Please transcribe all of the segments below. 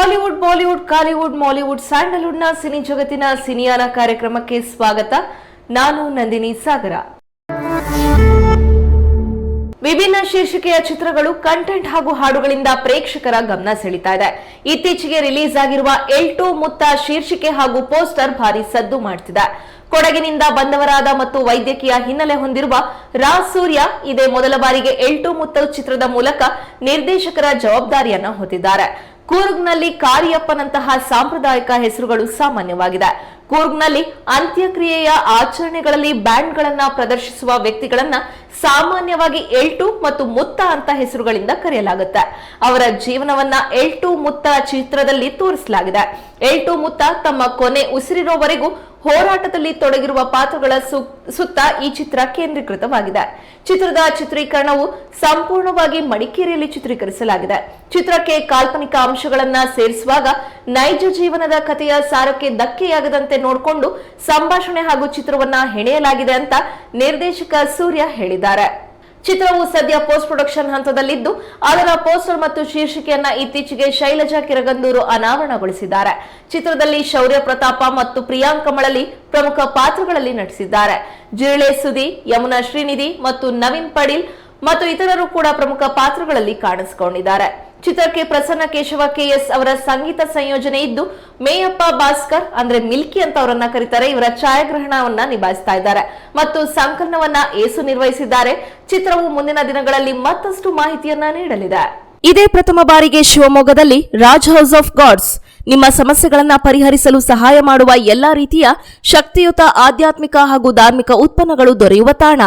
Hollywood, Bollywood, Kollywood, Mollywood, ಸ್ಯಾಂಡಲ್ವುಡ್ನ cine ಜಗತ್ತಿನ ಸಿನಿಯಾನ ಕಾರ್ಯಕ್ರಮಕ್ಕೆ ಸ್ವಾಗತ. ನಾನು ನಂದಿನಿ ಸಾಗರ. ವಿಭಿನ್ನ ಶೀರ್ಷಿಕೆಯ ಚಿತ್ರಗಳು, ಕಂಟೆಂಟ್ ಹಾಗೂ ಹಾಡುಗಳಿಂದ ಪ್ರೇಕ್ಷಕರ ಗಮನ ಸೆಳೀತಾ ಇದೆ. ಇತ್ತೀಚೆಗೆ ರಿಲೀಸ್ ಆಗಿರುವ ಎಲ್2 ಮುತ್ತ ಶೀರ್ಷಿಕೆ ಹಾಗೂ ಪೋಸ್ಟರ್ ಭಾರಿ ಸದ್ದು ಮಾಡ್ತಿದೆ. ಕೊಡಗಿನಿಂದ ಬಂದವರಾದ ಮತ್ತು ವೈದ್ಯಕೀಯ ಹಿನ್ನೆಲೆ ಹೊಂದಿರುವ ರಾ ಸೂರ್ಯ ಇದೇ ಮೊದಲ ಬಾರಿಗೆ ಎಲ್2 ಮುತ್ತ ಚಿತ್ರದ ಮೂಲಕ ನಿರ್ದೇಶಕರ ಜವಾಬ್ದಾರಿಯನ್ನ ಹೊತ್ತಿದ್ದಾರೆ. ಕೂರ್ಗ್ನಲ್ಲಿ ಕಾರಿಯಪ್ಪನಂತಹ ಸಾಂಪ್ರದಾಯಿಕ ಹೆಸರುಗಳು ಸಾಮಾನ್ಯವಾಗಿದೆ. ಕೂರ್ಗ್ನಲ್ಲಿ ಅಂತ್ಯಕ್ರಿಯೆಯ ಆಚರಣೆಗಳಲ್ಲಿ ಬ್ಯಾಂಡ್ಗಳನ್ನ ಪ್ರದರ್ಶಿಸುವ ವ್ಯಕ್ತಿಗಳನ್ನ ಸಾಮಾನ್ಯವಾಗಿ ಎಲ್2 ಮತ್ತು ಮುತ್ತ ಅಂತ ಹೆಸರುಗಳಿಂದ ಕರೆಯಲಾಗುತ್ತೆ. ಅವರ ಜೀವನವನ್ನ ಎಲ್2 ಮುತ್ತ ಚಿತ್ರದಲ್ಲಿ ತೋರಿಸಲಾಗಿದೆ. ಎಲ್2 ಮುತ್ತ ತಮ್ಮ ಕೊನೆ ಉಸಿರಿರೋವರೆಗೂ ಹೋರಾಟದಲ್ಲಿ ತೊಡಗಿರುವ ಪಾತ್ರಗಳ ಸುತ್ತ ಈ ಚಿತ್ರ ಕೇಂದ್ರೀಕೃತವಾಗಿದೆ. ಚಿತ್ರದ ಚಿತ್ರೀಕರಣವು ಸಂಪೂರ್ಣವಾಗಿ ಮಡಿಕೇರಿಯಲ್ಲಿ ಚಿತ್ರೀಕರಿಸಲಾಗಿದೆ. ಚಿತ್ರಕ್ಕೆ ಕಾಲ್ಪನಿಕ ಅಂಶಗಳನ್ನ ಸೇರಿಸುವಾಗ ನೈಜ ಜೀವನದ ಕಥೆಯ ಸಾರಕ್ಕೆ ಧಕ್ಕೆಯಾಗದಂತೆ ನೋಡಿಕೊಂಡು ಸಂಭಾಷಣೆ ಹಾಗೂ ಚಿತ್ರವನ್ನ ಹೆಣೆಯಲಾಗಿದೆ ಅಂತ ನಿರ್ದೇಶಕ ಸೂರ್ಯ ಹೇಳಿದ್ದಾರೆ. ಚಿತ್ರವು ಸದ್ಯ ಪೋಸ್ಟ್ ಪ್ರೊಡಕ್ಷನ್ ಹಂತದಲ್ಲಿದ್ದು, ಅದರ ಪೋಸ್ಟರ್ ಮತ್ತು ಶೀರ್ಷಿಕೆಯನ್ನ ಇತ್ತೀಚೆಗೆ ಶೈಲಜಾ ಕಿರಗಂದೂರು ಅನಾವರಣಗೊಳಿಸಿದ್ದಾರೆ. ಚಿತ್ರದಲ್ಲಿ ಶೌರ್ಯ ಪ್ರತಾಪ ಮತ್ತು ಪ್ರಿಯಾಂಕ ಮಳಲಿ ಪ್ರಮುಖ ಪಾತ್ರಗಳಲ್ಲಿ ನಟಿಸಿದ್ದಾರೆ. ಜಿರಳೆ ಸುದಿ, ಯಮುನಾ ಶ್ರೀನಿಧಿ ಮತ್ತು ನವೀನ್ ಪಡೀಲ್ ಮತ್ತು ಇತರರು ಕೂಡ ಪ್ರಮುಖ ಪಾತ್ರಗಳಲ್ಲಿ ಕಾಣಿಸಿಕೊಂಡಿದ್ದಾರೆ. ಚಿತ್ರಕ್ಕೆ ಪ್ರಸನ್ನ ಕೇಶವ KS ಅವರ ಸಂಗೀತ ಸಂಯೋಜನೆ ಇದ್ದು, ಮೇಯಪ್ಪ ಭಾಸ್ಕರ್ ಅಂದ್ರೆ ಮಿಲ್ಕಿ ಅಂತ ಅವರನ್ನ ಕರೀತಾರೆ, ಇವರ ಛಾಯಾಗ್ರಹಣವನ್ನ ನಿಭಾಯಿಸ್ತಾ ಇದ್ದಾರೆ ಮತ್ತು ಸಂಕಲನವನ್ನ ಏಸು ನಿರ್ವಹಿಸಿದ್ದಾರೆ. ಚಿತ್ರವು ಮುಂದಿನ ದಿನಗಳಲ್ಲಿ ಮತ್ತಷ್ಟು ಮಾಹಿತಿಯನ್ನ ನೀಡಲಿದೆ. ಇದೇ ಪ್ರಥಮ ಬಾರಿಗೆ ಶಿವಮೊಗ್ಗದಲ್ಲಿ ರಾಜ್ ಹೌಸ್ ಆಫ್ ಗಾಡ್ಸ್ ನಿಮ್ಮ ಸಮಸ್ಯೆಗಳನ್ನ ಪರಿಹರಿಸಲು ಸಹಾಯ ಮಾಡುವ ಎಲ್ಲಾ ರೀತಿಯ ಶಕ್ತಿಯುತ ಆಧ್ಯಾತ್ಮಿಕ ಹಾಗೂ ಧಾರ್ಮಿಕ ಉತ್ಪನ್ನಗಳು ದೊರೆಯುವ ತಾಣ.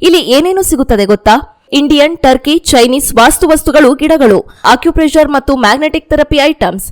ಇಲ್ಲಿ ಏನೇನು ಸಿಗುತ್ತದೆ ಗೊತ್ತಾ? ಇಂಡಿಯನ್, ಟರ್ಕಿ, ಚೈನೀಸ್ ವಾಸ್ತುವಸ್ತುಗಳು, ಗಿಡಗಳು, ಆಕ್ಯುಪ್ರೆಷರ್ ಮತ್ತು ಮ್ಯಾಗ್ನೆಟಿಕ್ ಥೆರಪಿ ಐಟಮ್ಸ್,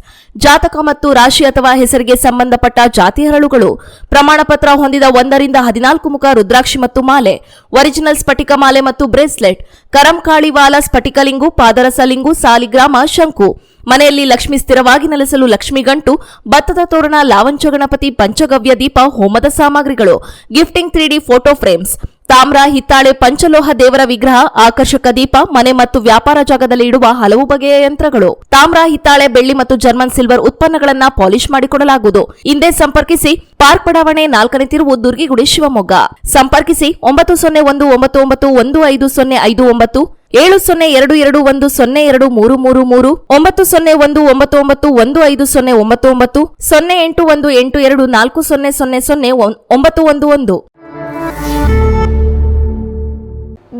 ಜಾತಕ ಮತ್ತು ರಾಶಿ ಅಥವಾ ಹೆಸರಿಗೆ ಸಂಬಂಧಪಟ್ಟ ಜಾತಿ ಹರಳುಗಳು, ಪ್ರಮಾಣ ಪತ್ರ ಹೊಂದಿದ 1 ರಿಂದ 14 ಮುಖ ರುದ್ರಾಕ್ಷಿ ಮತ್ತು ಮಾಲೆ, ಒರಿಜಿನಲ್ ಸ್ಫಟಿಕ ಮಾಲೆ ಮತ್ತು ಬ್ರೇಸ್ಲೆಟ್, ಕರಂಕಾಳಿವಾಲ ಸ್ಫಟಿಕಲಿಂಗು, ಪಾದರಸಲಿಂಗು, ಸಾಲಿಗ್ರಾಮ, ಶಂಕು, ಮನೆಯಲ್ಲಿ ಲಕ್ಷ್ಮಿ ಸ್ಥಿರವಾಗಿ ನೆಲೆಸಲು ಲಕ್ಷ್ಮಿ ಗಂಟು, ಭತ್ತದ ತೋರಣ, ಲಾವಂಚ ಗಣಪತಿ, ಪಂಚಗವ್ಯ ದೀಪ, ಹೋಮದ ಸಾಮಗ್ರಿಗಳು, ಗಿಫ್ಟಿಂಗ್ 3D ಫೋಟೋ ಫ್ರೇಮ್ಸ್, ತಾಮ್ರ, ಹಿತ್ತಾಳೆ, ಪಂಚಲೋಹ ದೇವರ ವಿಗ್ರಹ, ಆಕರ್ಷಕ ದೀಪ, ಮನೆ ಮತ್ತು ವ್ಯಾಪಾರ ಜಾಗದಲ್ಲಿ ಇಡುವ ಹಲವು ಬಗೆಯ ಯಂತ್ರಗಳು, ತಾಮ್ರ, ಹಿತ್ತಾಳೆ, ಬೆಳ್ಳಿ ಮತ್ತು ಜರ್ಮನ್ ಸಿಲ್ವರ್ ಉತ್ಪನ್ನಗಳನ್ನ ಪಾಲಿಶ್ ಮಾಡಿಕೊಡಲಾಗುವುದು. ಹಿಂದೆ ಸಂಪರ್ಕಿಸಿ. ಪಾರ್ಕ್ ಬಡಾವಣೆ 4ನೇ ತಿರುವು, ದುರ್ಗಿಗುಡಿ, ಶಿವಮೊಗ್ಗ. ಸಂಪರ್ಕಿಸಿ 9019150559, 7022102333, 9019911509, 081824000911.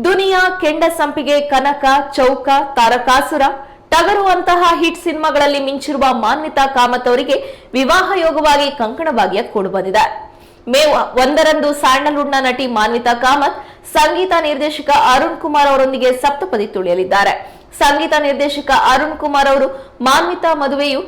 ದುನಿಯಾ, ಕೆಂಡ ಸಂಪಿಗೆ, ಕನಕ, ಚೌಕ, ತಾರಕಾಸುರ, ಟಗರು ಅಂತಹ ಹಿಟ್ ಸಿನಿಮಾಗಳಲ್ಲಿ ಮಿಂಚಿರುವ ಮಾನ್ವಿತಾ ಕಾಮತ್ ಅವರಿಗೆ ವಿವಾಹ ಯೋಗವಾಗಿ ಕಂಕಣ ಭಾಗ್ಯ ಕೂಡಿ ಬಂದಿದೆ. ಮೇ 1ರಂದು ಸ್ಯಾಂಡಲ್ವುಡ್ನ ನಟಿ ಮಾನ್ವಿತಾ ಕಾಮತ್ ಸಂಗೀತ ನಿರ್ದೇಶಕ ಅರುಣ್ ಕುಮಾರ್ ಅವರೊಂದಿಗೆ ಸಪ್ತಪದಿ ತುಳಿಯಲಿದ್ದಾರೆ. ಸಂಗೀತ ನಿರ್ದೇಶಕ ಅರುಣ್ ಕುಮಾರ್ ಅವರು ಮಾನ್ವಿತಾ ಮದುವೆಯು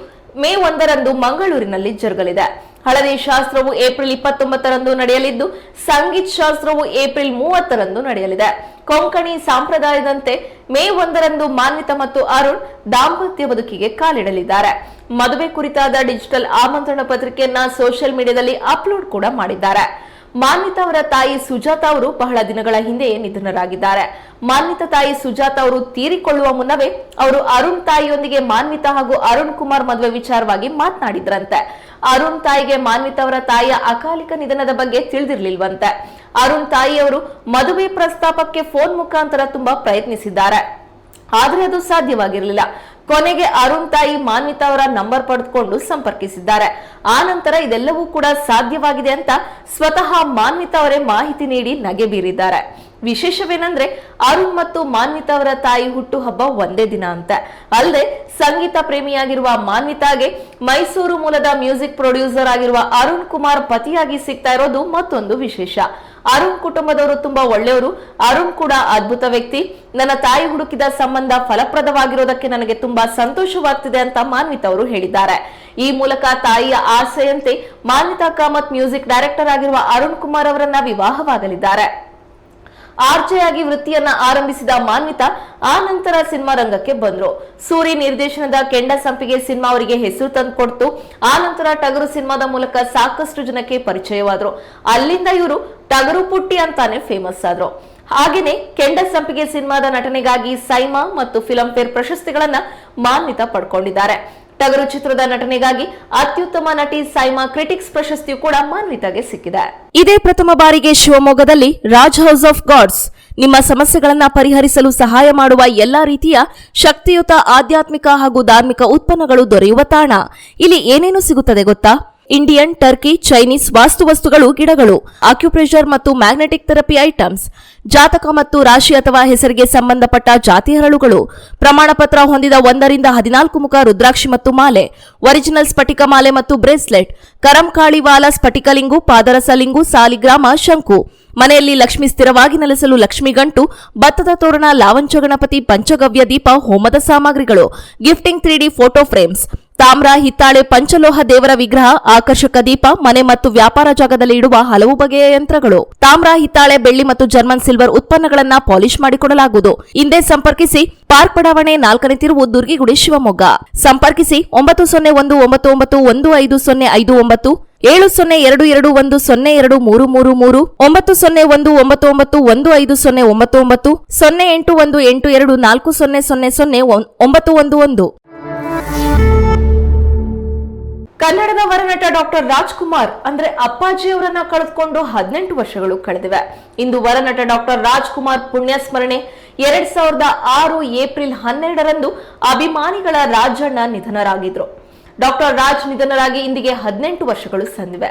ಮೇ 1ರಂದು ಮಂಗಳೂರಿನಲ್ಲಿ ಜರುಗಲಿದೆ. ಹಳದಿ ಶಾಸ್ತ್ರವು ಏಪ್ರಿಲ್ 29ರಂದು ನಡೆಯಲಿದ್ದು, ಸಂಗೀತ್ ಶಾಸ್ತ್ರವು ಏಪ್ರಿಲ್ 30ರಂದು ನಡೆಯಲಿದೆ. ಕೊಂಕಣಿ ಸಂಪ್ರದಾಯದಂತೆ ಮೇ 1ರಂದು ಮಾನ್ವಿತಾ ಮತ್ತು ಅರುಣ್ ದಾಂಪತ್ಯ ಬದುಕಿಗೆ ಕಾಲಿಡಲಿದ್ದಾರೆ. ಮದುವೆ ಕುರಿತಾದ ಡಿಜಿಟಲ್ ಆಮಂತ್ರಣ ಪತ್ರಿಕೆಯನ್ನ ಸೋಷಿಯಲ್ ಮೀಡಿಯಾದಲ್ಲಿ ಅಪ್ಲೋಡ್ ಕೂಡ ಮಾಡಿದ್ದಾರೆ. ಮಾನ್ವಿತಾ ಅವರ ತಾಯಿ ಸುಜಾತಾ ಅವರು ಬಹಳ ದಿನಗಳ ಹಿಂದೆಯೇ ನಿಧನರಾಗಿದ್ದಾರೆ. ಮಾನ್ವಿತಾ ತಾಯಿ ಸುಜಾತಾ ಅವರು ತೀರಿಕೊಳ್ಳುವ ಮುನ್ನವೇ ಅವರು ಅರುಣ್ ತಾಯಿಯೊಂದಿಗೆ ಮಾನ್ವಿತಾ ಹಾಗೂ ಅರುಣ್ ಕುಮಾರ್ ಮದುವೆ ವಿಚಾರವಾಗಿ ಮಾತನಾಡಿದ್ರಂತೆ. ಅರುಣ್ ತಾಯಿಗೆ ಮಾನ್ವಿತಾ ಅವರ ತಾಯಿಯ ಅಕಾಲಿಕ ನಿಧನದ ಬಗ್ಗೆ ತಿಳಿದಿರ್ಲಿಲ್ವಂತೆ. ಅರುಣ್ ತಾಯಿಯವರು ಮದುವೆ ಪ್ರಸ್ತಾಪಕ್ಕೆ ಫೋನ್ ಮುಖಾಂತರ ತುಂಬಾ ಪ್ರಯತ್ನಿಸಿದ್ದಾರೆ, ಆದ್ರೆ ಅದು ಸಾಧ್ಯವಾಗಿರಲಿಲ್ಲ. ಕೊನೆಗೆ ಅರುಣ್ ತಾಯಿ ಮಾನ್ವಿತಾ ಅವರ ನಂಬರ್ ಪಡೆದುಕೊಂಡು ಸಂಪರ್ಕಿಸಿದ್ದಾರೆ. ಆ ನಂತರ ಇದೆಲ್ಲವೂ ಕೂಡ ಸಾಧ್ಯವಾಗಿದೆ ಅಂತ ಸ್ವತಃ ಮಾನ್ವಿತಾ ಅವರೇ ಮಾಹಿತಿ ನೀಡಿ ನಗೆ ಬೀರಿದ್ದಾರೆ. ವಿಶೇಷವೇನೆಂದ್ರೆ ಅರುಣ್ ಮತ್ತು ಮಾನ್ವಿತಾ ಅವರ ತಾಯಿ ಹುಟ್ಟು ಹಬ್ಬ ಒಂದೇ ದಿನ ಅಂತ. ಅಲ್ಲದೆ ಸಂಗೀತ ಪ್ರೇಮಿಯಾಗಿರುವ ಮಾನ್ವಿತಾಗೆ ಮೈಸೂರು ಮೂಲದ ಮ್ಯೂಸಿಕ್ ಪ್ರೊಡ್ಯೂಸರ್ ಆಗಿರುವ ಅರುಣ್ ಕುಮಾರ್ ಪತಿಯಾಗಿ ಸಿಗ್ತಾ ಇರೋದು ಮತ್ತೊಂದು ವಿಶೇಷ. ಅರುಣ್ ಕುಟುಂಬದವರು ತುಂಬಾ ಒಳ್ಳೆಯವರು. ಅರುಣ್ ಕೂಡ ಅದ್ಭುತ ವ್ಯಕ್ತಿ. ನನ್ನ ತಾಯಿ ಹುಡುಕಿದ ಸಂಬಂಧ ಫಲಪ್ರದವಾಗಿರೋದಕ್ಕೆ ನನಗೆ ತುಂಬಾ ಸಂತೋಷವಾಗ್ತಿದೆ ಅಂತ ಮಾನ್ವಿತಾ ಅವರು ಹೇಳಿದ್ದಾರೆ. ಈ ಮೂಲಕ ತಾಯಿಯ ಆಸೆಯಂತೆ ಮಾನ್ವಿತಾ ಕಾಮತ್ ಮ್ಯೂಸಿಕ್ ಡೈರೆಕ್ಟರ್ ಆಗಿರುವ ಅರುಣ್ ಕುಮಾರ್ ಅವರನ್ನ ವಿವಾಹವಾಗಲಿದ್ದಾರೆ. ಆರ್ಜೆ ಆಗಿ ವೃತ್ತಿಯನ್ನ ಆರಂಭಿಸಿದ ಮಾನ್ವಿತಾ ಆ ನಂತರ ಸಿನಿಮಾ ರಂಗಕ್ಕೆ ಬಂದ್ರು. ಸೂರಿ ನಿರ್ದೇಶನದ ಕೆಂಡ ಸಂಪಿಗೆ ಸಿನಿಮಾ ಅವರಿಗೆ ಹೆಸರು ತಂದುಕೊಡ್ತು. ಆ ನಂತರ ಟಗರು ಸಿನಿಮಾದ ಮೂಲಕ ಸಾಕಷ್ಟು ಜನಕ್ಕೆ ಪರಿಚಯವಾದ್ರು. ಅಲ್ಲಿಂದ ಇವರು ಟಗರು ಪುಟ್ಟಿ ಅಂತಾನೆ ಫೇಮಸ್ ಆದ್ರು. ಹಾಗೇನೆ ಕೆಂಡ ಸಂಪಿಗೆ ಸಿನಿಮಾದ ನಟನೆಗಾಗಿ ಸೈಮಾ ಮತ್ತು ಫಿಲ್ಮ್ ಫೇರ್ ಪ್ರಶಸ್ತಿಗಳನ್ನ ಮಾನ್ವಿತಾ ಪಡ್ಕೊಂಡಿದ್ದಾರೆ. ಟಗರು ಚಿತ್ರದ ನಟನೆಗಾಗಿ ಅತ್ಯುತ್ತಮ ನಟಿ ಸೈಮಾ ಕ್ರಿಟಿಕ್ಸ್ ಪ್ರಶಸ್ತಿಯು ಕೂಡ ಮಾನ್ವಿತಾಗೆ ಸಿಕ್ಕಿದೆ. ಇದೇ ಪ್ರಥಮ ಬಾರಿಗೆ ಶಿವಮೊಗ್ಗದಲ್ಲಿ ರಾಜ್ ಹೌಸ್ ಆಫ್ ಗಾಡ್ಸ್ ನಿಮ್ಮ ಸಮಸ್ಯೆಗಳನ್ನು ಪರಿಹರಿಸಲು ಸಹಾಯ ಮಾಡುವ ಎಲ್ಲಾ ರೀತಿಯ ಶಕ್ತಿಯುತ ಆಧ್ಯಾತ್ಮಿಕ ಹಾಗೂ ಧಾರ್ಮಿಕ ಉತ್ಪನ್ನಗಳು ದೊರೆಯುವ ತಾಣ. ಇಲ್ಲಿ ಏನೇನು ಸಿಗುತ್ತದೆ ಗೊತ್ತಾ? ಇಂಡಿಯನ್, ಟರ್ಕಿ, ಚೈನೀಸ್ ವಾಸ್ತುವಸ್ತುಗಳು, ಗಿಡಗಳು, ಆಕ್ಯುಪ್ರೆಷರ್ ಮತ್ತು ಮ್ಯಾಗ್ನೆಟಿಕ್ ಥೆರಪಿ ಐಟಮ್ಸ್, ಜಾತಕ ಮತ್ತು ರಾಶಿ ಅಥವಾ ಹೆಸರಿಗೆ ಸಂಬಂಧಪಟ್ಟ ಜಾತಿ ಹರಳುಗಳು, ಪ್ರಮಾಣ ಪತ್ರ ಹೊಂದಿದ 1 ರಿಂದ 14 ಮುಖ ರುದ್ರಾಕ್ಷಿ ಮತ್ತು ಮಾಲೆ, ಒರಿಜಿನಲ್ ಸ್ಫಟಿಕ ಮಾಲೆ ಮತ್ತು ಬ್ರೇಸ್ಲೆಟ್, ಕರಂಕಾಳಿವಾಲ ಸ್ಫಟಿಕಲಿಂಗು, ಪಾದರಸಲಿಂಗು, ಸಾಲಿಗ್ರಾಮ, ಶಂಕು, ಮನೆಯಲ್ಲಿ ಲಕ್ಷ್ಮಿ ಸ್ಥಿರವಾಗಿ ನೆಲೆಸಲು ಲಕ್ಷ್ಮಿ ಗಂಟು, ಭತ್ತದ ತೋರಣ, ಲಾವಂಚ ಗಣಪತಿ, ಪಂಚಗವ್ಯ ದೀಪ, ಹೋಮದ ಸಾಮಗ್ರಿಗಳು, ಗಿಫ್ಟಿಂಗ್ 3D ಫೋಟೋ ಫ್ರೇಮ್ಸ್, ತಾಮ್ರ, ಹಿತ್ತಾಳೆ, ಪಂಚಲೋಹ ದೇವರ ವಿಗ್ರಹ, ಆಕರ್ಷಕ ದೀಪ, ಮನೆ ಮತ್ತು ವ್ಯಾಪಾರ ಜಾಗದಲ್ಲಿ ಇಡುವ ಹಲವು ಬಗೆಯ ಯಂತ್ರಗಳು, ತಾಮ್ರ, ಹಿತ್ತಾಳೆ, ಬೆಳ್ಳಿ ಮತ್ತು ಜರ್ಮನ್ ಸಿಲ್ವರ್ ಉತ್ಪನ್ನಗಳನ್ನು ಪಾಲಿಶ್ ಮಾಡಿಕೊಡಲಾಗುವುದು. ಹಿಂದೆ ಸಂಪರ್ಕಿಸಿ. ಪಾರ್ಕ್ ಬಡಾವಣೆ 4ನೇ ತಿರುವು, ದುರ್ಗಿಗುಡಿ, ಶಿವಮೊಗ್ಗ. ಸಂಪರ್ಕಿಸಿ 9011155059, 7022102333, 901991150999, 081824000911. ಕನ್ನಡದ ವರನಟ ಡಾಕ್ಟರ್ ರಾಜ್ಕುಮಾರ್ ಅಂದ್ರೆ ಅಪ್ಪಾಜಿಯವರನ್ನ ಕಳೆದುಕೊಂಡು 18 ವರ್ಷಗಳು ಕಳೆದಿವೆ. ಇಂದು ವರನಟ ಡಾಕ್ಟರ್ ರಾಜ್ಕುಮಾರ್ ಪುಣ್ಯಸ್ಮರಣೆ. 2006 ಏಪ್ರಿಲ್ 12ರಂದು ಅಭಿಮಾನಿಗಳ ರಾಜಣ್ಣ ನಿಧನರಾಗಿದ್ರು. ಡಾಕ್ಟರ್ ರಾಜ್ ನಿಧನರಾಗಿ ಇಂದಿಗೆ 18 ವರ್ಷಗಳು ಸಂದಿವೆ.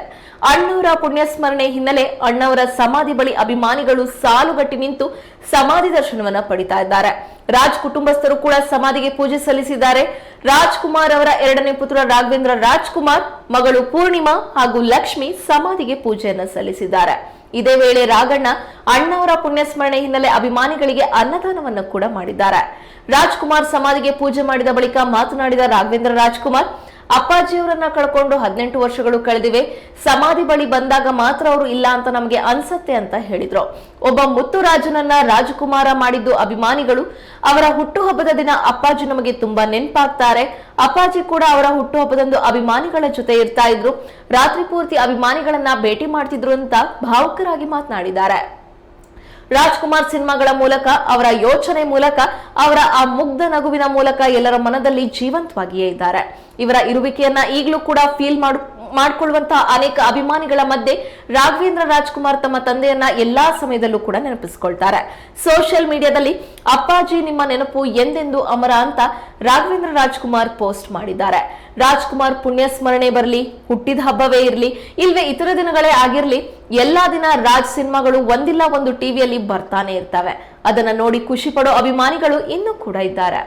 ಅಣ್ಣವರ ಪುಣ್ಯಸ್ಮರಣೆ ಹಿನ್ನೆಲೆ ಅಣ್ಣವರ ಸಮಾಧಿ ಬಳಿ ಅಭಿಮಾನಿಗಳು ಸಾಲುಗಟ್ಟಿ ನಿಂತು ಸಮಾಧಿ ದರ್ಶನವನ್ನ ಪಡಿತಾ ಇದ್ದಾರೆ. ರಾಜ್ ಕುಟುಂಬಸ್ಥರು ಕೂಡ ಸಮಾಧಿಗೆ ಪೂಜೆ ಸಲ್ಲಿಸಿದ್ದಾರೆ. ರಾಜ್ಕುಮಾರ್ ಅವರ 2ನೇ ಪುತ್ರ ರಾಘವೇಂದ್ರ ರಾಜ್ಕುಮಾರ್, ಮಗಳು ಪೂರ್ಣಿಮಾ ಹಾಗೂ ಲಕ್ಷ್ಮಿ ಸಮಾಧಿಗೆ ಪೂಜೆಯನ್ನ ಸಲ್ಲಿಸಿದ್ದಾರೆ. ಇದೇ ವೇಳೆ ರಾಘಣ್ಣ ಅಣ್ಣವರ ಪುಣ್ಯಸ್ಮರಣೆ ಹಿನ್ನೆಲೆ ಅಭಿಮಾನಿಗಳಿಗೆ ಅನ್ನದಾನವನ್ನು ಕೂಡ ಮಾಡಿದ್ದಾರೆ. ರಾಜ್ಕುಮಾರ್ ಸಮಾಧಿಗೆ ಪೂಜೆ ಮಾಡಿದ ಬಳಿಕ ಮಾತನಾಡಿದ ರಾಘವೇಂದ್ರ ರಾಜ್ಕುಮಾರ್, ಅಪ್ಪಾಜಿಯವರನ್ನ ಕಳ್ಕೊಂಡು 18 ವರ್ಷಗಳು ಕಳೆದಿವೆ. ಸಮಾಧಿ ಬಳಿ ಬಂದಾಗ ಮಾತ್ರ ಅವರು ಇಲ್ಲ ಅಂತ ನಮಗೆ ಅನ್ಸತ್ತೆ ಅಂತ ಹೇಳಿದ್ರು. ಒಬ್ಬ ಮುತ್ತುರಾಜನನ್ನ ರಾಜಕುಮಾರ ಮಾಡಿದ್ದು ಅಭಿಮಾನಿಗಳು. ಅವರ ಹುಟ್ಟುಹಬ್ಬದ ದಿನ ಅಪ್ಪಾಜಿ ನಮಗೆ ತುಂಬಾ ನೆನಪಾಗ್ತಾರೆ. ಅಪ್ಪಾಜಿ ಕೂಡ ಅವರ ಹುಟ್ಟುಹಬ್ಬದಂದು ಅಭಿಮಾನಿಗಳ ಜೊತೆ ಇರ್ತಾ ಇದ್ರು. ರಾತ್ರಿ ಪೂರ್ತಿ ಅಭಿಮಾನಿಗಳನ್ನ ಭೇಟಿ ಮಾಡ್ತಿದ್ರು ಅಂತ ಭಾವುಕರಾಗಿ ಮಾತನಾಡಿದ್ದಾರೆ. ರಾಜ್ಕುಮಾರ್ ಸಿನಿಮಾಗಳ ಮೂಲಕ, ಅವರ ಯೋಚನೆ ಮೂಲಕ, ಅವರ ಆ ಮುಗ್ಧ ನಗುವಿನ ಮೂಲಕ ಎಲ್ಲರ ಮನದಲ್ಲಿ ಜೀವಂತವಾಗಿಯೇ ಇದ್ದಾರೆ. ಇವರ ಇರುವಿಕೆಯನ್ನ ಈಗಲೂ ಕೂಡ ಫೀಲ್ ಮಾಡಿಕೊಳ್ಳುವಂತಹ ಅನೇಕ ಅಭಿಮಾನಿಗಳ ಮಧ್ಯೆ ರಾಘವೇಂದ್ರ ರಾಜ್ಕುಮಾರ್ ತಮ್ಮ ತಂದೆಯನ್ನ ಎಲ್ಲಾ ಸಮಯದಲ್ಲೂ ಕೂಡ ನೆನಪಿಸಿಕೊಳ್ತಾರೆ. ಸೋಷಿಯಲ್ ಮೀಡಿಯಾದಲ್ಲಿ ಅಪ್ಪಾಜಿ ನಿಮ್ಮ ನೆನಪು ಎಂದೆಂದು ಅಮರ ಅಂತ ರಾಘವೇಂದ್ರ ರಾಜ್ಕುಮಾರ್ ಪೋಸ್ಟ್ ಮಾಡಿದ್ದಾರೆ. ರಾಜ್ಕುಮಾರ್ ಪುಣ್ಯಸ್ಮರಣೆ ಬರಲಿ, ಹುಟ್ಟಿದ ಹಬ್ಬವೇ ಇರಲಿ, ಇಲ್ವೇ ಇತರ ದಿನಗಳೇ ಆಗಿರ್ಲಿ, ಎಲ್ಲಾ ದಿನ ರಾಜ್ ಸಿನಿಮಾಗಳು ಒಂದಿಲ್ಲ ಒಂದು ಟಿವಿಯಲ್ಲಿ ಬರ್ತಾನೆ ಇರ್ತವೆ. ಅದನ್ನ ನೋಡಿ ಖುಷಿ ಪಡೋ ಅಭಿಮಾನಿಗಳು ಇನ್ನೂ ಕೂಡ ಇದ್ದಾರೆ.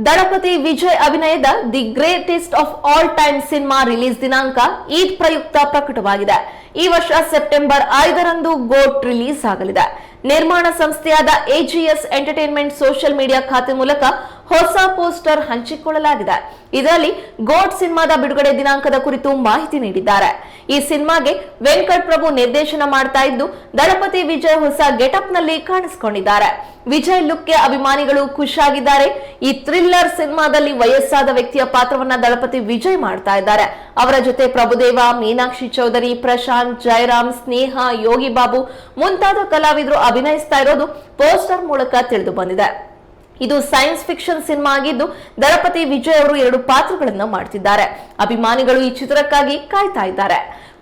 ದಳಪತಿ ವಿಜಯ್ ಅಭಿನಯದ the greatest of all time cinema release ದಿನಾಂಕ ಈದ್ ಪ್ರಯುಕ್ತ ಪ್ರಕಟವಾಗಿದೆ. ಈ ವರ್ಷ ಸೆಪ್ಟೆಂಬರ್ 5ರಂದು ಗೋಟ್ ರಿಲೀಸ್ ಆಗಲಿದೆ. ನಿರ್ಮಾಣ ಸಂಸ್ಥೆಯಾದ AGS ಎಂಟರ್ಟೈನ್ಮೆಂಟ್ ಸೋಷಿಯಲ್ ಮೀಡಿಯಾ ಖಾತೆ ಮೂಲಕ ಹೊಸ ಪೋಸ್ಟರ್ ಹಂಚಿಕೊಳ್ಳಲಾಗಿದೆ. ಇದರಲ್ಲಿ ಗೋಟ್ ಸಿನಿಮಾದ ಬಿಡುಗಡೆ ದಿನಾಂಕದ ಕುರಿತು ಮಾಹಿತಿ ನೀಡಿದ್ದಾರೆ. ಈ ಸಿನಿಮಾಗೆ ವೆಂಕಟ್ ಪ್ರಭು ನಿರ್ದೇಶನ ಮಾಡ್ತಾ ಇದ್ದು, ದಳಪತಿ ವಿಜಯ್ ಹೊಸ ಗೆಟಪ್ ನಲ್ಲಿ ಕಾಣಿಸಿಕೊಂಡಿದ್ದಾರೆ. ವಿಜಯ್ ಲುಕ್ಗೆ ಅಭಿಮಾನಿಗಳು ಖುಷಿಯಾಗಿದ್ದಾರೆ. ಈ ಥ್ರಿಲ್ಲರ್ ಸಿನಿಮಾದಲ್ಲಿ ವಯಸ್ಸಾದ ವ್ಯಕ್ತಿಯ ಪಾತ್ರವನ್ನ ದಳಪತಿ ವಿಜಯ್ ಮಾಡ್ತಾ ಇದ್ದಾರೆ. ಅವರ ಜೊತೆ ಪ್ರಭುದೇವ, ಮೀನಾಕ್ಷಿ ಚೌಧರಿ, ಪ್ರಶಾಂತ್, ಜಯರಾಮ್, ಸ್ನೇಹ, ಯೋಗಿ ಬಾಬು ಮುಂತಾದ ಕಲಾವಿದರು ಅಭಿನಯಿಸ್ತಾ ಇರೋದು ಪೋಸ್ಟರ್ ಮೂಲಕ ತಿಳಿದು ಬಂದಿದೆ. ಇದು ಸೈನ್ಸ್ ಫಿಕ್ಷನ್ ಸಿನಿಮಾ ಆಗಿದ್ದು, ದಳಪತಿ ವಿಜಯ್ ಅವರು 2 ಪಾತ್ರಗಳನ್ನು ಮಾಡ್ತಿದ್ದಾರೆ. ಅಭಿಮಾನಿಗಳು ಈ ಚಿತ್ರಕ್ಕಾಗಿ ಕಾಯ್ತಾ ಇದ್ದಾರೆ.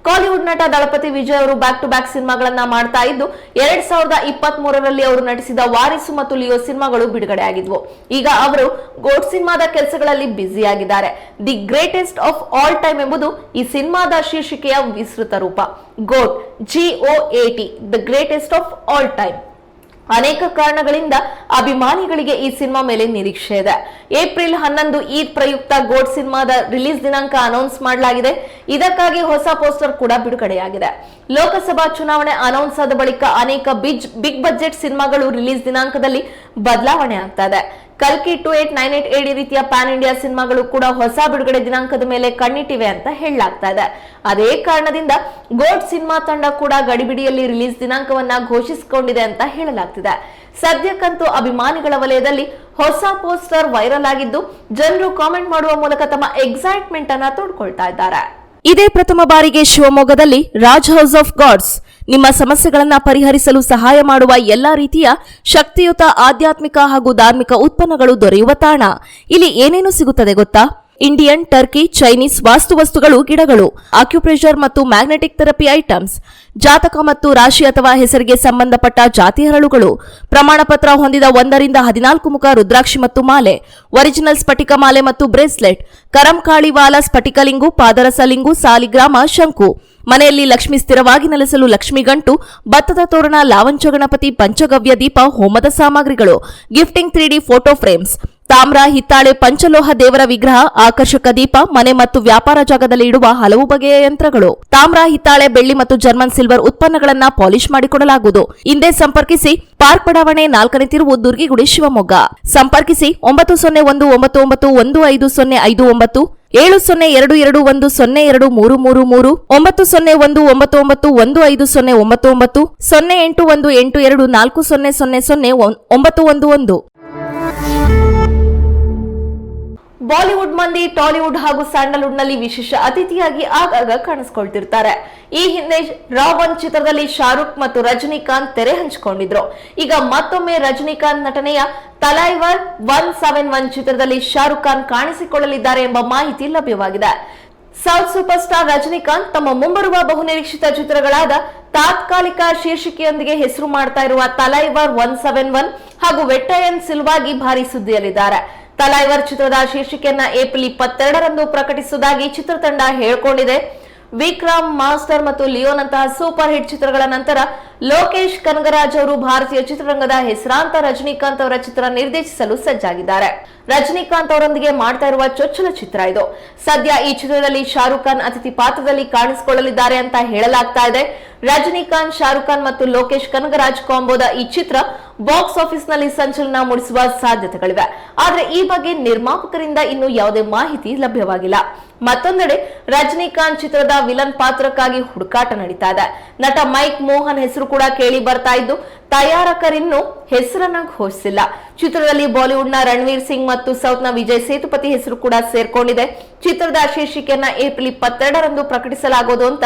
ಕಾಲಿವುಡ್ ನಟ ದಳಪತಿ ವಿಜಯ್ ಅವರು ಬ್ಯಾಕ್ ಟು ಬ್ಯಾಕ್ ಸಿನಿಮಾಗಳನ್ನ ಮಾಡ್ತಾ ಇದ್ದು, 2023ರಲ್ಲಿ ಅವರು ನಟಿಸಿದ ವಾರಿಸು ಮತ್ತು ಲಿಯೋ ಸಿನಿಮಾಗಳು ಬಿಡುಗಡೆ ಆಗಿದ್ವು. ಈಗ ಅವರು ಗೋಟ್ ಸಿನಿಮಾದ ಕೆಲಸಗಳಲ್ಲಿ ಬ್ಯುಸಿ ಆಗಿದ್ದಾರೆ. The greatest of all time ಎಂಬುದು ಈ ಸಿನಿಮಾದ ಶೀರ್ಷಿಕೆಯ ವಿಸ್ತೃತ ರೂಪ. ಗೋಟ್, GOAT, the greatest of all time. ಅನೇಕ ಕಾರಣಗಳಿಂದ ಅಭಿಮಾನಿಗಳಿಗೆ ಈ ಸಿನಿಮಾ ಮೇಲೆ ನಿರೀಕ್ಷೆ ಇದೆ. ಏಪ್ರಿಲ್ 11 ಈದ್ ಪ್ರಯುಕ್ತ ಗೋಟ್ ಸಿನಿಮಾದ ರಿಲೀಸ್ ದಿನಾಂಕ ಅನೌನ್ಸ್ ಮಾಡಲಾಗಿದೆ. ಇದಕ್ಕಾಗಿ ಹೊಸ ಪೋಸ್ಟರ್ ಕೂಡ ಬಿಡುಗಡೆಯಾಗಿದೆ. ಲೋಕಸಭಾ ಚುನಾವಣೆ ಅನೌನ್ಸ್ ಆದ ಬಳಿಕ ಅನೇಕ ಬಿಗ್ ಬಜೆಟ್ ಸಿನಿಮಾಗಳು ರಿಲೀಸ್ ದಿನಾಂಕದಲ್ಲಿ ಬದಲಾವಣೆ ಆಗ್ತಾ ಇದೆ. ಕಲ್ಕಿ 2898 AD ರೀತಿಯ ಪ್ಯಾನ್ ಇಂಡಿಯಾ ಸಿನಿಮಾಗಳು ಕೂಡ ಹೊಸ ಬಿಡುಗಡೆ ದಿನಾಂಕದ ಮೇಲೆ ಕಣ್ಣಿಟ್ಟಿವೆ ಅಂತ ಹೇಳಲಾಗ್ತಾ ಇದೆ. ಅದೇ ಕಾರಣದಿಂದ ಗೋಟ್ ಸಿನಿಮಾ ತಂಡ ಕೂಡ ಗಡಿಬಿಡಿಯಲ್ಲಿ ರಿಲೀಸ್ ದಿನಾಂಕವನ್ನ ಘೋಷಿಸಿಕೊಂಡಿದೆ ಅಂತ ಹೇಳಲಾಗ್ತಿದೆ. ಸದ್ಯಕ್ಕಂತೂ ಅಭಿಮಾನಿಗಳ ವಲಯದಲ್ಲಿ ಹೊಸ ಪೋಸ್ಟರ್ ವೈರಲ್ ಆಗಿದ್ದು, ಜನರು ಕಾಮೆಂಟ್ ಮಾಡುವ ಮೂಲಕ ತಮ್ಮ ಎಕ್ಸೈಟ್ಮೆಂಟ್ ಅನ್ನ ತೋಡ್ಕೊಳ್ತಾ ಇದ್ದಾರೆ. ಇದೇ ಪ್ರಥಮ ಬಾರಿಗೆ ಶಿವಮೊಗ್ಗದಲ್ಲಿ ರಾಜ್ ಹೌಸ್ ಆಫ್ ಗಾಡ್ಸ್ ನಿಮ್ಮ ಸಮಸ್ಯೆಗಳನ್ನು ಪರಿಹರಿಸಲು ಸಹಾಯ ಮಾಡುವ ಎಲ್ಲಾ ರೀತಿಯ ಶಕ್ತಿಯುತ ಆಧ್ಯಾತ್ಮಿಕ ಹಾಗೂ ಧಾರ್ಮಿಕ ಉತ್ಪನ್ನಗಳು ದೊರೆಯುವ ತಾಣ. ಇಲ್ಲಿ ಏನೇನು ಸಿಗುತ್ತದೆ ಗೊತ್ತಾ? ಇಂಡಿಯನ್, ಟರ್ಕಿ, ಚೈನೀಸ್ ವಾಸ್ತುವಸ್ತುಗಳು, ಗಿಡಗಳು, ಆಕ್ಯುಪ್ರೆಷರ್ ಮತ್ತು ಮ್ಯಾಗ್ನೆಟಿಕ್ ಥೆರಪಿ ಐಟಮ್ಸ್, ಜಾತಕ ಮತ್ತು ರಾಶಿ ಅಥವಾ ಹೆಸರಿಗೆ ಸಂಬಂಧಪಟ್ಟ ಜಾತಿ ಹರಳುಗಳು, ಪ್ರಮಾಣಪತ್ರ ಹೊಂದಿದ 1 ರಿಂದ 14 ಮುಖ ರುದ್ರಾಕ್ಷಿ ಮತ್ತು ಮಾಲೆ, ಒರಿಜಿನಲ್ ಸ್ಫಟಿಕ ಮಾಲೆ ಮತ್ತು ಬ್ರೇಸ್ಲೆಟ್, ಕರಂಕಾಳಿವಾಲ ಸ್ಫಟಿಕಲಿಂಗು, ಪಾದರಸಲಿಂಗು, ಸಾಲಿಗ್ರಾಮ, ಶಂಕು, ಮನೆಯಲ್ಲಿ ಲಕ್ಷ್ಮಿ ಸ್ಥಿರವಾಗಿ ನೆಲೆಸಲು ಲಕ್ಷ್ಮಿ ಗಂಟು, ಭತ್ತದ ತೋರಣ, ಲಾವಂಚ ಗಣಪತಿ, ಪಂಚಗವ್ಯ ದೀಪ, ಹೋಮದ ಸಾಮಗ್ರಿಗಳು, ಗಿಫ್ಟಿಂಗ್ 3D ಫೋಟೋ ಫ್ರೇಮ್ಸ್, ತಾಮ್ರ, ಹಿತ್ತಾಳೆ, ಪಂಚಲೋಹ ದೇವರ ವಿಗ್ರಹ, ಆಕರ್ಷಕ ದೀಪ, ಮನೆ ಮತ್ತು ವ್ಯಾಪಾರ ಜಾಗದಲ್ಲಿ ಇಡುವ ಹಲವು ಬಗೆಯ ಯಂತ್ರಗಳು, ತಾಮ್ರ, ಹಿತ್ತಾಳೆ, ಬೆಳ್ಳಿ ಮತ್ತು ಜರ್ಮನ್ ಸಿಲ್ವರ್ ಉತ್ಪನ್ನಗಳನ್ನ ಪಾಲಿಶ್ ಮಾಡಿಕೊಡಲಾಗುವುದು. ಹಿಂದೆ ಸಂಪರ್ಕಿಸಿ. ಪಾರ್ಕ್ ಬಡಾವಣೆ 4ನೇ ತಿರುವು, ದುರ್ಗಿಗುಡಿ, ಶಿವಮೊಗ್ಗ. ಸಂಪರ್ಕಿಸಿ 9019150259, 7022100233, 901991515099, 081824000911. ಬಾಲಿವುಡ್ ಮಂದಿ ಟಾಲಿವುಡ್ ಹಾಗೂ ಸ್ಯಾಂಡಲ್ವುಡ್ ನಲ್ಲಿ ವಿಶೇಷ ಅತಿಥಿಯಾಗಿ ಆಗಾಗ ಕಾಣಿಸಿಕೊಳ್ತಿರ್ತಾರೆ. ಈ ಹಿಂದೆ ರಾವಣ್ ಚಿತ್ರದಲ್ಲಿ ಶಾರುಖ್ ಮತ್ತು ರಜನಿಕಾಂತ್ ತೆರೆ ಹಂಚಿಕೊಂಡಿದ್ರು. ಈಗ ಮತ್ತೊಮ್ಮೆ ರಜನಿಕಾಂತ್ ನಟನೆಯ ತಲೈವರ್ 171 ಚಿತ್ರದಲ್ಲಿ ಶಾರುಖ್ ಖಾನ್ ಕಾಣಿಸಿಕೊಳ್ಳಲಿದ್ದಾರೆ ಎಂಬ ಮಾಹಿತಿ ಲಭ್ಯವಾಗಿದೆ. ಸೌತ್ ಸೂಪರ್ ಸ್ಟಾರ್ ರಜನಿಕಾಂತ್ ತಮ್ಮ ಮುಂಬರುವ ಬಹುನಿರೀಕ್ಷಿತ ಚಿತ್ರಗಳಾದ ತಾತ್ಕಾಲಿಕ ಶೀರ್ಷಿಕೆಯೊಂದಿಗೆ ಹೆಸರು ಮಾಡ್ತಾ ಇರುವ ತಲೈವರ್ 171 ಹಾಗೂ ವೆಟ್ಟಯನ್ ಸಿಲ್ವಾಗಿ ಭಾರಿ ಸುದ್ದಿಯಲ್ಲಿದ್ದಾರೆ. ತಲೈವರ್ ಚಿತ್ರದ ಶೀರ್ಷಿಕೆಯನ್ನ ಏಪ್ರಿಲ್ 22ರಂದು ಪ್ರಕಟಿಸುವುದಾಗಿ ಚಿತ್ರತಂಡ ಹೇಳಿಕೊಂಡಿದೆ. ವಿಕ್ರಮ್, ಮಾಸ್ಟರ್ ಮತ್ತು ಲಿಯೋನಂತಹ ಸೂಪರ್ ಹಿಟ್ ಚಿತ್ರಗಳ ನಂತರ ಲೋಕೇಶ್ ಕನಗರಾಜ್ ಅವರು ಭಾರತೀಯ ಚಿತ್ರರಂಗದ ಹೆಸರಾಂತ ರಜನಿಕಾಂತ್ ಅವರ ಚಿತ್ರ ನಿರ್ದೇಶಿಸಲು ಸಜ್ಜಾಗಿದ್ದಾರೆ. ರಜನಿಕಾಂತ್ ಅವರೊಂದಿಗೆ ಮಾಡ್ತಾ ಇರುವ ಚೊಚ್ಚಲ ಚಿತ್ರ ಇದು. ಸದ್ಯ ಈ ಚಿತ್ರದಲ್ಲಿ ಶಾರುಖ್ ಖಾನ್ ಅತಿಥಿ ಪಾತ್ರದಲ್ಲಿ ಕಾಣಿಸಿಕೊಳ್ಳಲಿದ್ದಾರೆ ಅಂತ ಹೇಳಲಾಗ್ತಾ ಇದೆ. ರಜನಿಕಾಂತ್, ಶಾರುಖ್ ಖಾನ್ ಮತ್ತು ಲೋಕೇಶ್ ಕನಗರಾಜ್ ಕಾಂಬೋದ ಈ ಚಿತ್ರ ಬಾಕ್ಸ್ ಆಫೀಸ್ ನಲ್ಲಿ ಸಂಚಲನ ಮೂಡಿಸುವ ಸಾಧ್ಯತೆಗಳಿವೆ. ಆದ್ರೆ ಈ ಬಗ್ಗೆ ನಿರ್ಮಾಪಕರಿಂದ ಇನ್ನೂ ಯಾವುದೇ ಮಾಹಿತಿ ಲಭ್ಯವಾಗಿಲ್ಲ. ಮತ್ತೊಂದೆಡೆ ರಜನಿಕಾಂತ್ ಚಿತ್ರದ ವಿಲನ್ ಪಾತ್ರಕ್ಕಾಗಿ ಹುಡುಕಾಟ ನಡೀತಾ ಇದೆ. ನಟ ಮೈಕ್ ಮೋಹನ್ ಹೆಸರು ಕೂಡ ಕೇಳಿ ಬರ್ತಾ ಇದ್ದು, ತಯಾರಕರಿನ್ನೂ ಹೆಸರನ್ನ ಘೋಷಿಸಿಲ್ಲ. ಚಿತ್ರದಲ್ಲಿ ಬಾಲಿವುಡ್ನ ರಣವೀರ್ ಸಿಂಗ್ ಮತ್ತು ಸೌತ್ನ ವಿಜಯ್ ಸೇತುಪತಿ ಹೆಸರು ಕೂಡ ಸೇರ್ಕೊಂಡಿದೆ. ಚಿತ್ರದ ಶೀರ್ಷಿಕೆಯನ್ನ ಏಪ್ರಿಲ್ 22ರಂದು ಪ್ರಕಟಿಸಲಾಗುವುದು ಅಂತ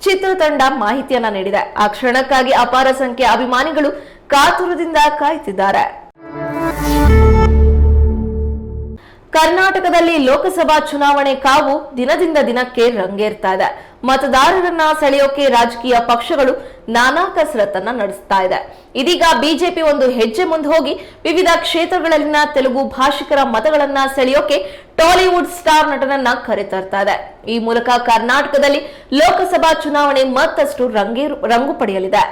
ಚಿತ್ರತಂಡ ಮಾಹಿತಿಯನ್ನ ನೀಡಿದೆ. ಆ ಕ್ಷಣಕ್ಕಾಗಿ ಅಪಾರ ಸಂಖ್ಯೆಯ ಅಭಿಮಾನಿಗಳು ಕಾತುರದಿಂದ ಕಾಯ್ತಿದ್ದಾರೆ. ಕರ್ನಾಟಕದಲ್ಲಿ ಲೋಕಸಭಾ ಚುನಾವಣೆ ಕಾವು ದಿನದಿಂದ ದಿನಕ್ಕೆ ರಂಗೇರ್ತಾ ಇದೆ. ಮತದಾರರನ್ನ ಸೆಳೆಯೋಕೆ ರಾಜಕೀಯ ಪಕ್ಷಗಳು ನಾನಾ ಕಸರತ್ತನ್ನ ನಡೆಸ್ತಾ ಇದೆ. ಇದೀಗ ಬಿಜೆಪಿ ಒಂದು ಹೆಜ್ಜೆ ಮುಂದೆ ಹೋಗಿ ವಿವಿಧ ಕ್ಷೇತ್ರಗಳಲ್ಲಿನ ತೆಲುಗು ಭಾಷಿಕರ ಮತಗಳನ್ನ ಸೆಳೆಯೋಕೆ ಟಾಲಿವುಡ್ ಸ್ಟಾರ್ ನಟನನ್ನ ಕರೆತರ್ತಾ ಇದೆ. ಈ ಮೂಲಕ ಕರ್ನಾಟಕದಲ್ಲಿ ಲೋಕಸಭಾ ಚುನಾವಣೆ ಮತ್ತಷ್ಟು ರಂಗು ಪಡೆಯಲಿದೆ.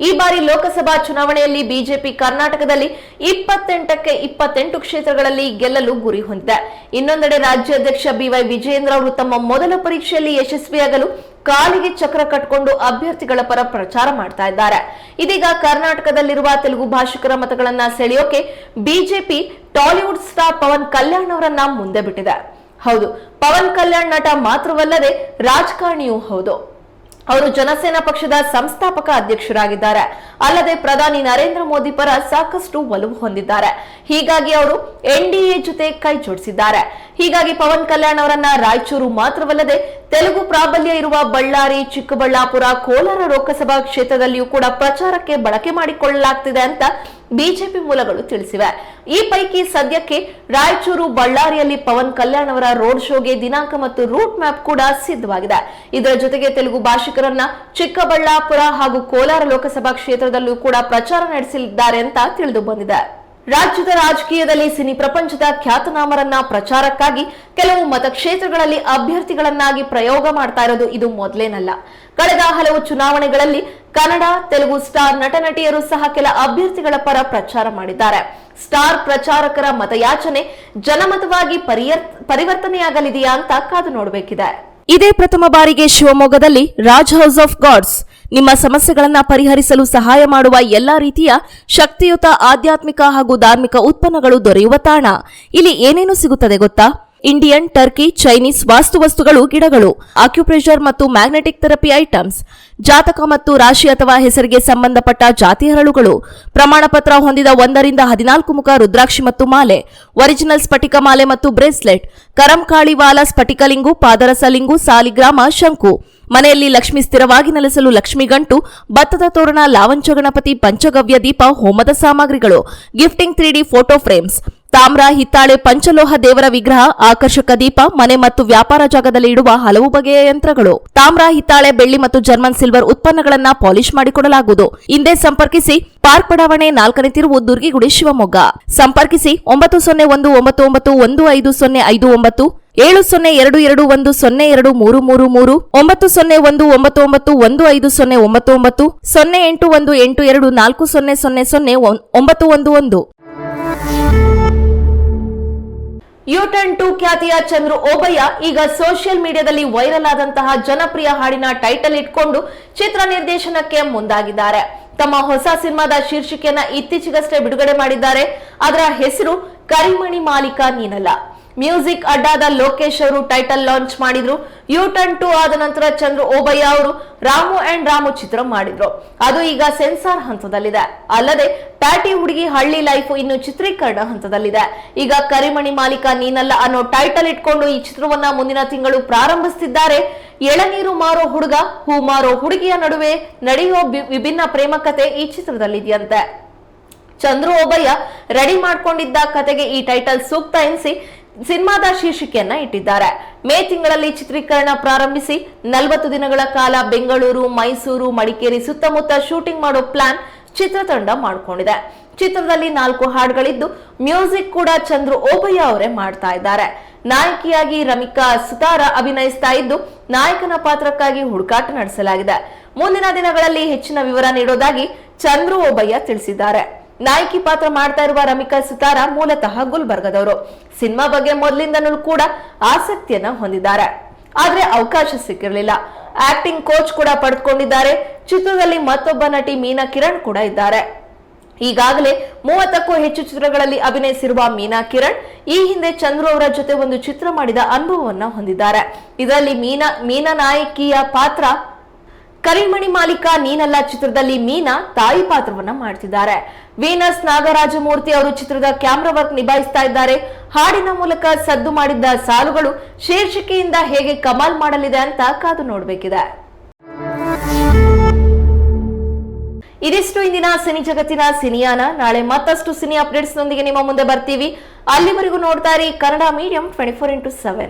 ಈ ಬಾರಿ ಲೋಕಸಭಾ ಚುನಾವಣೆಯಲ್ಲಿ ಬಿಜೆಪಿ ಕರ್ನಾಟಕದಲ್ಲಿ 28ಕ್ಕೆ 28 ಕ್ಷೇತ್ರಗಳಲ್ಲಿ ಗೆಲ್ಲಲು ಗುರಿ ಹೊಂದಿದೆ. ಇನ್ನೊಂದೆಡೆ ರಾಜ್ಯಾಧ್ಯಕ್ಷ ಬಿವೈ ವಿಜಯೇಂದ್ರ ಅವರು ತಮ್ಮ ಮೊದಲ ಪರೀಕ್ಷೆಯಲ್ಲಿ ಯಶಸ್ವಿಯಾಗಲು ಕಾಲಿಗೆ ಚಕ್ರ ಕಟ್ಟಿಕೊಂಡು ಅಭ್ಯರ್ಥಿಗಳ ಪರ ಪ್ರಚಾರ ಮಾಡ್ತಾ ಇದ್ದಾರೆ. ಇದೀಗ ಕರ್ನಾಟಕದಲ್ಲಿರುವ ತೆಲುಗು ಭಾಷಿಕರ ಮತಗಳನ್ನ ಸೆಳೆಯೋಕೆ BJP Tollywood star Pawan Kalyan ಅವರನ್ನ ಮುಂದೆ ಬಿಟ್ಟಿದೆ. ಹೌದು, ಪವನ್ ಕಲ್ಯಾಣ್ ನಟ ಮಾತ್ರವಲ್ಲದೆ ರಾಜಕಾರಣಿಯೂ ಹೌದು. ಅವರು ಜನಸೇನಾ ಪಕ್ಷದ ಸಂಸ್ಥಾಪಕ ಅಧ್ಯಕ್ಷರಾಗಿದ್ದಾರೆ. ಅಲ್ಲದೆ ಪ್ರಧಾನಿ ನರೇಂದ್ರ ಮೋದಿ ಪರ ಸಾಕಷ್ಟು ಒಲವು ಹೊಂದಿದ್ದಾರೆ. ಹೀಗಾಗಿ ಅವರು ಎನ್ಡಿಎ ಜೊತೆ ಕೈ ಜೋಡಿಸಿದ್ದಾರೆ. ಹೀಗಾಗಿ ಪವನ್ ಕಲ್ಯಾಣ್ ಅವರನ್ನ ರಾಯಚೂರು ಮಾತ್ರವಲ್ಲದೆ ತೆಲುಗು ಪ್ರಾಬಲ್ಯ ಇರುವ ಬಳ್ಳಾರಿ, ಚಿಕ್ಕಬಳ್ಳಾಪುರ, ಕೋಲಾರ ಲೋಕಸಭಾ ಕ್ಷೇತ್ರದಲ್ಲಿಯೂ ಕೂಡ ಪ್ರಚಾರಕ್ಕೆ ಬಳಕೆ ಮಾಡಿಕೊಳ್ಳಲಾಗ್ತಿದೆ ಅಂತ ಬಿಜೆಪಿ ಮೂಲಗಳು ತಿಳಿಸಿವೆ. ಈ ಪೈಕಿ ಸದ್ಯಕ್ಕೆ ರಾಯಚೂರು, ಬಳ್ಳಾರಿಯಲ್ಲಿ ಪವನ್ ಕಲ್ಯಾಣ್ ಅವರ ರೋಡ್ ಶೋಗೆ ದಿನಾಂಕ ಮತ್ತು ರೂಟ್ ಮ್ಯಾಪ್ ಕೂಡ ಸಿದ್ಧವಾಗಿದೆ. ಇದರ ಜೊತೆಗೆ ತೆಲುಗು ಭಾಷಿಕರನ್ನ ಚಿಕ್ಕಬಳ್ಳಾಪುರ ಹಾಗೂ ಕೋಲಾರ ಲೋಕಸಭಾ ಕ್ಷೇತ್ರದಲ್ಲೂ ಕೂಡ ಪ್ರಚಾರ ನಡೆಸಲಿದ್ದಾರೆ ಅಂತ ತಿಳಿದು ಬಂದಿದೆ. ರಾಜ್ಯದ ರಾಜಕೀಯದಲ್ಲಿ ಸಿನಿ ಪ್ರಪಂಚದ ಖ್ಯಾತನಾಮರನ್ನ ಪ್ರಚಾರಕ್ಕಾಗಿ ಕೆಲವು ಮತಕ್ಷೇತ್ರಗಳಲ್ಲಿ ಅಭ್ಯರ್ಥಿಗಳನ್ನಾಗಿ ಪ್ರಯೋಗ ಮಾಡ್ತಾ ಇರೋದು ಇದು ಮೊದಲೇನಲ್ಲ. ಕಳೆದ ಹಲವು ಚುನಾವಣೆಗಳಲ್ಲಿ ಕನ್ನಡ, ತೆಲುಗು ಸ್ಟಾರ್ ನಟ ನಟಿಯರು ಸಹ ಕೆಲ ಅಭ್ಯರ್ಥಿಗಳ ಪರ ಪ್ರಚಾರ ಮಾಡಿದ್ದಾರೆ. ಸ್ಟಾರ್ ಪ್ರಚಾರಕರ ಮತಯಾಚನೆ ಜನಮತವಾಗಿ ಪರಿವರ್ತನೆಯಾಗಲಿದೆಯಾ ಅಂತ ಕಾದು ನೋಡಬೇಕಿದೆ. ಇದೇ ಪ್ರಥಮ ಬಾರಿಗೆ ಶಿವಮೊಗ್ಗದಲ್ಲಿ ರಾಜ್ ಹೌಸ್ ಆಫ್ ಗಾಡ್ಸ್ ನಿಮ್ಮ ಸಮಸ್ಯೆಗಳನ್ನು ಪರಿಹರಿಸಲು ಸಹಾಯ ಮಾಡುವ ಎಲ್ಲಾ ರೀತಿಯ ಶಕ್ತಿಯುತ ಆಧ್ಯಾತ್ಮಿಕ ಹಾಗೂ ಧಾರ್ಮಿಕ ಉತ್ಪನ್ನಗಳು ದೊರೆಯುವ ತಾಣ. ಇಲ್ಲಿ ಏನೇನು ಸಿಗುತ್ತದೆ ಗೊತ್ತಾ? ಇಂಡಿಯನ್, ಟರ್ಕಿ, ಚೈನೀಸ್ ವಾಸ್ತುವಸ್ತುಗಳು, ಗಿಡಗಳು, ಆಕ್ಯುಪ್ರೆಷರ್ ಮತ್ತು ಮ್ಯಾಗ್ನೆಟಿಕ್ ಥೆರಪಿ ಐಟಮ್ಸ್, ಜಾತಕ ಮತ್ತು ರಾಶಿ ಅಥವಾ ಹೆಸರಿಗೆ ಸಂಬಂಧಪಟ್ಟ ಜಾತಿ ಹರಳುಗಳು, ಪ್ರಮಾಣಪತ್ರ ಹೊಂದಿದ 1 ರಿಂದ 14 ಮುಖ ರುದ್ರಾಕ್ಷಿ ಮತ್ತು ಮಾಲೆ, ಒರಿಜಿನಲ್ ಸ್ಫಟಿಕ ಮಾಲೆ ಮತ್ತು ಬ್ರೇಸ್ಲೆಟ್, ಕರಂಕಾಳಿವಾಲ ಸ್ಫಟಿಕಲಿಂಗು, ಪಾದರಸಲಿಂಗು, ಸಾಲಿಗ್ರಾಮ, ಶಂಕು, ಮನೆಯಲ್ಲಿ ಲಕ್ಷ್ಮಿ ಸ್ಥಿರವಾಗಿ ನೆಲೆಸಲು ಲಕ್ಷ್ಮಿ ಗಂಟು, ಭತ್ತದ ತೋರಣ, ಲಾವಂಚ ಗಣಪತಿ, ಪಂಚಗವ್ಯ ದೀಪ, ಹೋಮದ ಸಾಮಗ್ರಿಗಳು, ಗಿಫ್ಟಿಂಗ್ 3D ಫೋಟೋ ಫ್ರೇಮ್ಸ್, ತಾಮ್ರ, ಹಿತ್ತಾಳೆ, ಪಂಚಲೋಹ ದೇವರ ವಿಗ್ರಹ, ಆಕರ್ಷಕ ದೀಪ, ಮನೆ ಮತ್ತು ವ್ಯಾಪಾರ ಜಾಗದಲ್ಲಿ ಇಡುವ ಹಲವು ಬಗೆಯ ಯಂತ್ರಗಳು, ತಾಮ್ರ, ಹಿತ್ತಾಳೆ, ಬೆಳ್ಳಿ ಮತ್ತು ಜರ್ಮನ್ ಸಿಲ್ವರ್ ಉತ್ಪನ್ನಗಳನ್ನು ಪಾಲಿಶ್ ಮಾಡಿಕೊಡಲಾಗುವುದು. ಹಿಂದೆ ಸಂಪರ್ಕಿಸಿ. ಪಾರ್ಕ್ ಬಡಾವಣೆ 4ನೇ ತಿರುವು, ದುರ್ಗಿಗುಡಿ, ಶಿವಮೊಗ್ಗ. ಸಂಪರ್ಕಿಸಿ 9011150059, 7022210233, 901991915099, 081824000911. ಯೂಟರ್ನ್ 2 ಖ್ಯಾತಿಯ ಚಂದ್ರು ಓಬಯ್ಯ ಈಗ ಸೋಷಿಯಲ್ ಮೀಡಿಯಾದಲ್ಲಿ ವೈರಲ್ ಆದಂತಹ ಜನಪ್ರಿಯ ಹಾಡಿನ ಟೈಟಲ್ ಇಟ್ಕೊಂಡು ಚಿತ್ರ ನಿರ್ದೇಶನಕ್ಕೆ ಮುಂದಾಗಿದ್ದಾರೆ. ತಮ್ಮ ಹೊಸ ಸಿನಿಮಾದ ಶೀರ್ಷಿಕೆಯನ್ನ ಇತ್ತೀಚೆಗಷ್ಟೇ ಬಿಡುಗಡೆ ಮಾಡಿದ್ದಾರೆ. ಅದರ ಹೆಸರು ಕರಿಮಣಿ ಮಾಲೀಕ ನೀನಲ್ಲ. ಮ್ಯೂಸಿಕ್ ಅಡ್ಡಾದ ಲೋಕೇಶ್ ಅವರು ಟೈಟಲ್ ಲಾಂಚ್ ಮಾಡಿದ್ರು. ಯೂಟರ್ನ್ 2 ಆದ ನಂತರ ಚಂದ್ರು ಓಬಯ್ಯ ಅವರು ರಾಮು ಅಂಡ್ ರಾಮು ಚಿತ್ರ ಮಾಡಿದ್ರು. ಅದು ಈಗ ಸೆನ್ಸಾರ್ ಹಂತದಲ್ಲಿದೆ. ಅಲ್ಲದೆ ಪ್ಯಾಟಿ ಹುಡುಗಿ ಹಳ್ಳಿ ಲೈಫ್ ಇನ್ನು ಚಿತ್ರೀಕರಣ ಹಂತದಲ್ಲಿದೆ. ಈಗ ಕರಿಮಣಿ ಮಾಲೀಕ ನೀನಲ್ಲ ಅನ್ನೋ ಟೈಟಲ್ ಇಟ್ಕೊಂಡು ಈ ಚಿತ್ರವನ್ನ ಮುಂದಿನ ತಿಂಗಳು ಪ್ರಾರಂಭಿಸುತ್ತಿದ್ದಾರೆ. ಎಳನೀರು ಮಾರೋ ಹುಡುಗ, ಹೂ ಮಾರೋ ಹುಡುಗಿಯ ನಡುವೆ ನಡೆಯುವ ವಿಭಿನ್ನ ಪ್ರೇಮ ಕಥೆ ಈ ಚಿತ್ರದಲ್ಲಿದೆಯಂತೆ. ಚಂದ್ರು ಓಬಯ್ಯ ರೆಡಿ ಮಾಡ್ಕೊಂಡಿದ್ದ ಕತೆಗೆ ಈ ಟೈಟಲ್ ಸೂಕ್ತ ಎನಿಸಿ ಸಿನಿಮಾದ ಶೀರ್ಷಿಕೆಯನ್ನ ಇಟ್ಟಿದ್ದಾರೆ. ಮೇ ತಿಂಗಳಲ್ಲಿ ಚಿತ್ರೀಕರಣ ಪ್ರಾರಂಭಿಸಿ 40 ದಿನಗಳ ಕಾಲ ಬೆಂಗಳೂರು, ಮೈಸೂರು, ಮಡಿಕೇರಿ ಸುತ್ತಮುತ್ತ ಶೂಟಿಂಗ್ ಮಾಡೋ ಪ್ಲಾನ್ ಚಿತ್ರತಂಡ ಮಾಡಿಕೊಂಡಿದೆ. ಚಿತ್ರದಲ್ಲಿ 4 ಹಾಡುಗಳಿದ್ದು ಮ್ಯೂಸಿಕ್ ಕೂಡ ಚಂದ್ರು ಓಬಯ್ಯ ಅವರೇ ಮಾಡ್ತಾ ಇದ್ದಾರೆ. ನಾಯಕಿಯಾಗಿ ರಮಿಕಾ ಸುತಾರ ಅಭಿನಯಿಸ್ತಾ ಇದ್ದು ನಾಯಕನ ಪಾತ್ರಕ್ಕಾಗಿ ಹುಡುಕಾಟ ನಡೆಸಲಾಗಿದೆ. ಮುಂದಿನ ದಿನಗಳಲ್ಲಿ ಹೆಚ್ಚಿನ ವಿವರ ನೀಡೋದಾಗಿ ಚಂದ್ರು ಓಬಯ್ಯ ತಿಳಿಸಿದ್ದಾರೆ. ನಾಯಕಿ ಪಾತ್ರ ಮಾಡ್ತಾ ಇರುವ ರಮಿಕಾ ಸುತಾರ ಮೂಲತಃ ಗುಲ್ಬರ್ಗದವರು. ಸಿನಿಮಾ ಬಗ್ಗೆ ಮೊದಲಿಂದನೂ ಕೂಡ ಆಸಕ್ತಿಯನ್ನ ಹೊಂದಿದ್ದಾರೆ. ಆದ್ರೆ ಅವಕಾಶ ಸಿಕ್ಕಿರಲಿಲ್ಲ. ಆಕ್ಟಿಂಗ್ ಕೋಚ್ ಕೂಡ ಪಡೆದುಕೊಂಡಿದ್ದಾರೆ. ಚಿತ್ರದಲ್ಲಿ ಮತ್ತೊಬ್ಬ ನಟಿ ಮೀನಾ ಕಿರಣ್ ಕೂಡ ಇದ್ದಾರೆ. ಈಗಾಗಲೇ 30ಕ್ಕೂ ಹೆಚ್ಚು ಚಿತ್ರಗಳಲ್ಲಿ ಅಭಿನಯಿಸಿರುವ ಮೀನಾ ಕಿರಣ್ ಈ ಹಿಂದೆ ಚಂದ್ರು ಅವರ ಜೊತೆ ಒಂದು ಚಿತ್ರ ಮಾಡಿದ ಅನುಭವವನ್ನ ಹೊಂದಿದ್ದಾರೆ. ಇದರಲ್ಲಿ ಮೀನಾ ನಾಯಕಿಯ ಪಾತ್ರ. ಕರಿಮಣಿ ಮಾಲೀಕ ನೀನಲ್ಲ ಚಿತ್ರದಲ್ಲಿ ಮೀನಾ ತಾಯಿ ಪಾತ್ರವನ್ನ ಮಾಡ್ತಿದ್ದಾರೆ. ವೀನಸ್ ನಾಗರಾಜಮೂರ್ತಿ ಅವರು ಚಿತ್ರದ ಕ್ಯಾಮ್ರಾ ವರ್ಕ್ ನಿಭಾಯಿಸ್ತಾ ಇದ್ದಾರೆ. ಹಾಡಿನ ಮೂಲಕ ಸದ್ದು ಮಾಡಿದ್ದ ಸಾಲುಗಳು ಶೀರ್ಷಿಕೆಯಿಂದ ಹೇಗೆ ಕಮಾಲ್ ಮಾಡಲಿದೆ ಅಂತ ಕಾದು ನೋಡಬೇಕಿದೆ. ಇದಿಷ್ಟು ಇಂದಿನ ಸಿನಿ ಜಗತ್ತಿನ ಸಿನಿಯಾನ. ನಾಳೆ ಮತ್ತಷ್ಟು ಸಿನಿ ಅಪ್ಡೇಟ್ಸ್ ನೊಂದಿಗೆ ನಿಮ್ಮ ಮುಂದೆ ಬರ್ತೀವಿ. ಅಲ್ಲಿವರೆಗೂ ನೋಡ್ತಾ ಇರಿ ಕನ್ನಡ ಮೀಡಿಯಂ 24x7.